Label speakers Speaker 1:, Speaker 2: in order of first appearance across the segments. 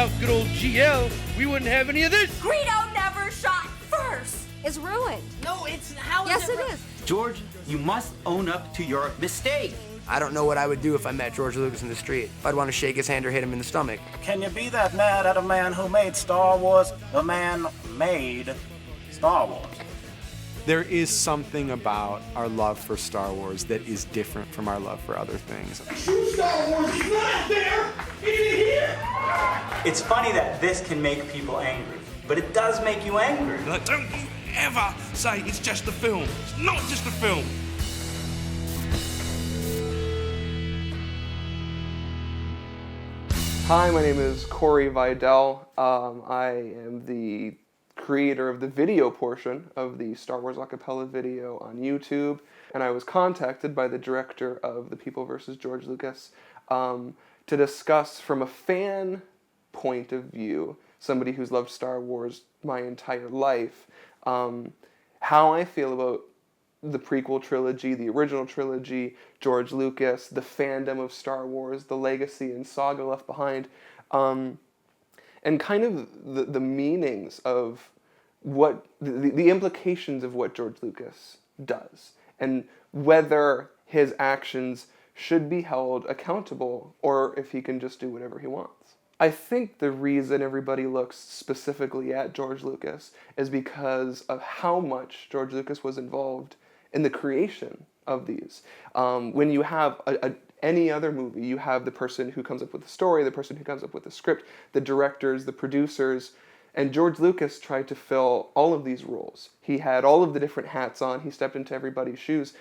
Speaker 1: Without good old GL, we wouldn't have any of this.
Speaker 2: Greedo never shot first.
Speaker 3: It's ruined.
Speaker 4: No, it's how.
Speaker 3: Yes, it is.
Speaker 5: George, you must own up to your mistake.
Speaker 6: I don't know what I would do if I met George Lucas in the street. If I'd want to shake his hand or hit him in the stomach.
Speaker 7: Can you be that mad at a man who made Star Wars? The man made Star Wars.
Speaker 8: There is something about our love for Star Wars that is different from our love for other things.
Speaker 9: True Star Wars is not out there, it's in here!
Speaker 5: It's funny that this can make people angry, but it does make you angry.
Speaker 1: Like, don't you ever say it's just a film. It's not just a film.
Speaker 10: Hi, my name is Corey Vidal. I am the creator of the video portion of the Star Wars a cappella video on YouTube, and I was contacted by the director of The People vs. George Lucas to discuss from a fan point of view, somebody who's loved Star Wars my entire life, how I feel about the prequel trilogy, the original trilogy, George Lucas, the fandom of Star Wars, the legacy and saga left behind, and kind of the meanings of what, the implications of what George Lucas does, and whether his actions should be held accountable, or if he can just do whatever he wants. I think the reason everybody looks specifically at George Lucas is because of how much George Lucas was involved in the creation of these. When you have any other movie, you have the person who comes up with the story, the person who comes up with the script, the directors, the producers, and George Lucas tried to fill all of these roles. He had all of the different hats on, he stepped into everybody's shoes.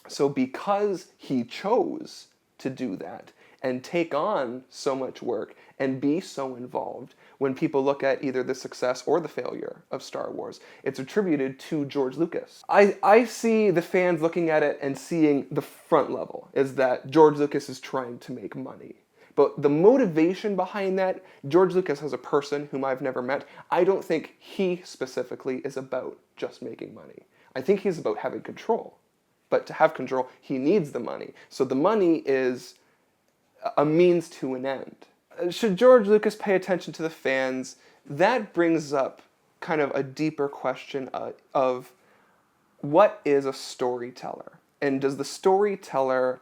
Speaker 10: So because he chose to do that, and take on so much work, and be so involved, when people look at either the success or the failure of Star Wars, it's attributed to George Lucas. I see the fans looking at it and seeing the front level, is that George Lucas is trying to make money. But the motivation behind that, George Lucas as a person whom I've never met, I don't think he specifically is about just making money. I think he's about having control. But to have control, he needs the money. So the money is a means to an end. Should George Lucas pay attention to the fans? That brings up kind of a deeper question of what is a storyteller? And does the storyteller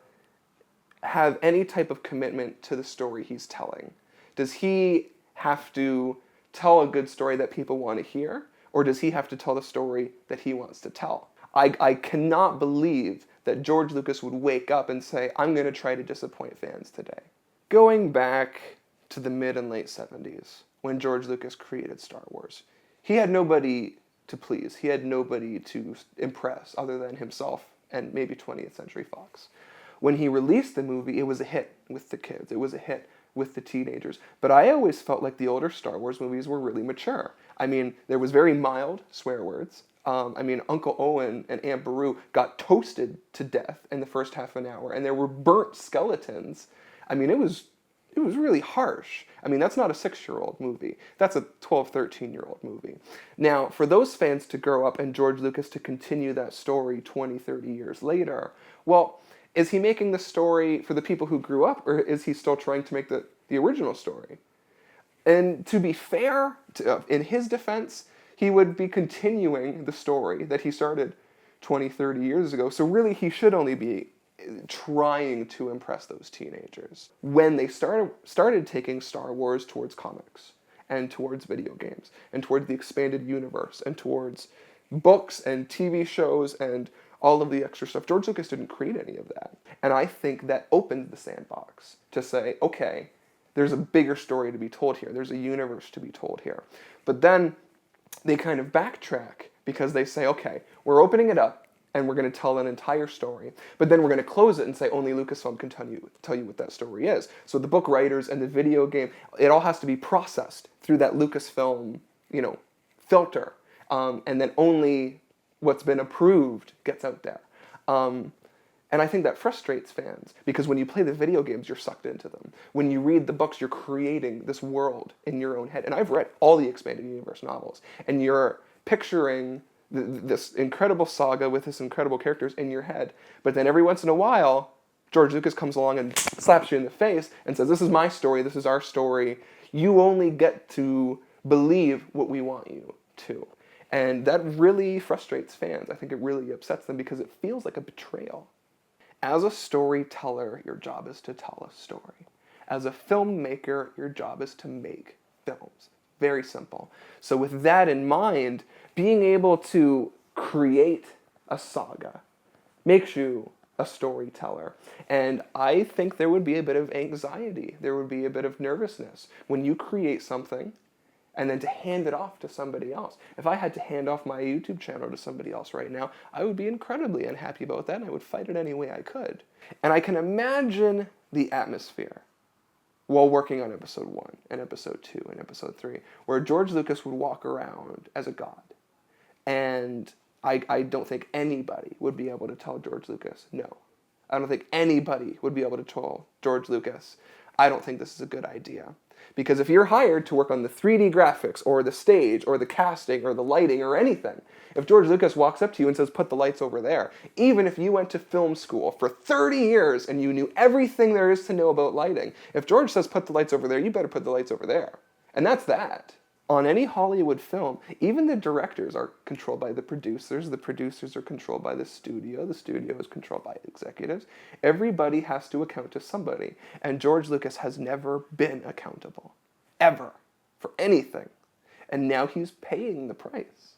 Speaker 10: have any type of commitment to the story he's telling? Does he have to tell a good story that people want to hear? Or does he have to tell the story that he wants to tell? I cannot believe that George Lucas would wake up and say, I'm going to try to disappoint fans today. Going back to the mid and late 70s, when George Lucas created Star Wars, he had nobody to please. He had nobody to impress other than himself and maybe 20th Century Fox. When he released the movie, it was a hit with the kids. It was a hit with the teenagers. But I always felt like the older Star Wars movies were really mature. I mean, there was very mild swear words. Uncle Owen and Aunt Beru got toasted to death in the first half an hour, and there were burnt skeletons. I mean, it was really harsh. I mean, that's not a 6-year-old movie. That's a 12, 13-year-old movie. Now, for those fans to grow up and George Lucas to continue that story 20, 30 years later, well, is he making the story for the people who grew up, or is he still trying to make the original story? And to be fair, in his defense, he would be continuing the story that he started 20, 30 years ago. So really, he should only be trying to impress those teenagers. When they started taking Star Wars towards comics, and towards video games, and towards the expanded universe, and towards books and TV shows and all of the extra stuff, George Lucas didn't create any of that. And I think that opened the sandbox to say, okay, there's a bigger story to be told here. There's a universe to be told here. But then they kind of backtrack because they say, okay, we're opening it up and we're going to tell an entire story, but then we're going to close it and say only Lucasfilm can tell you what that story is. So the book writers and the video game, it all has to be processed through that Lucasfilm, filter, and then only what's been approved gets out there. And I think that frustrates fans, because when you play the video games, you're sucked into them. When you read the books, you're creating this world in your own head. And I've read all the Expanded Universe novels, and you're picturing this incredible saga with this incredible characters in your head. But then every once in a while, George Lucas comes along and slaps you in the face and says, this is my story, this is our story, You only get to believe what we want you to. And that really frustrates fans. I think it really upsets them because it feels like a betrayal. As a storyteller, your job is to tell a story. As a filmmaker, your job is to make films. Very simple. So with that in mind, being able to create a saga makes you a storyteller. And I think there would be a bit of anxiety. There would be a bit of nervousness when you create something and then to hand it off to somebody else. If I had to hand off my YouTube channel to somebody else right now, I would be incredibly unhappy about that, and I would fight it any way I could. And I can imagine the atmosphere while working on episode 1 and episode 2 and episode 3, where George Lucas would walk around as a god. And I don't think anybody would be able to tell George Lucas, no. I don't think anybody would be able to tell George Lucas, I don't think this is a good idea. Because if you're hired to work on the 3D graphics or the stage or the casting or the lighting or anything, if George Lucas walks up to you and says, put the lights over there, even if you went to film school for 30 years and you knew everything there is to know about lighting, if George says, put the lights over there, you better put the lights over there. And that's that. On any Hollywood film, even the directors are controlled by the producers are controlled by the studio is controlled by executives. Everybody has to account to somebody, and George Lucas has never been accountable, ever, for anything. And now he's paying the price.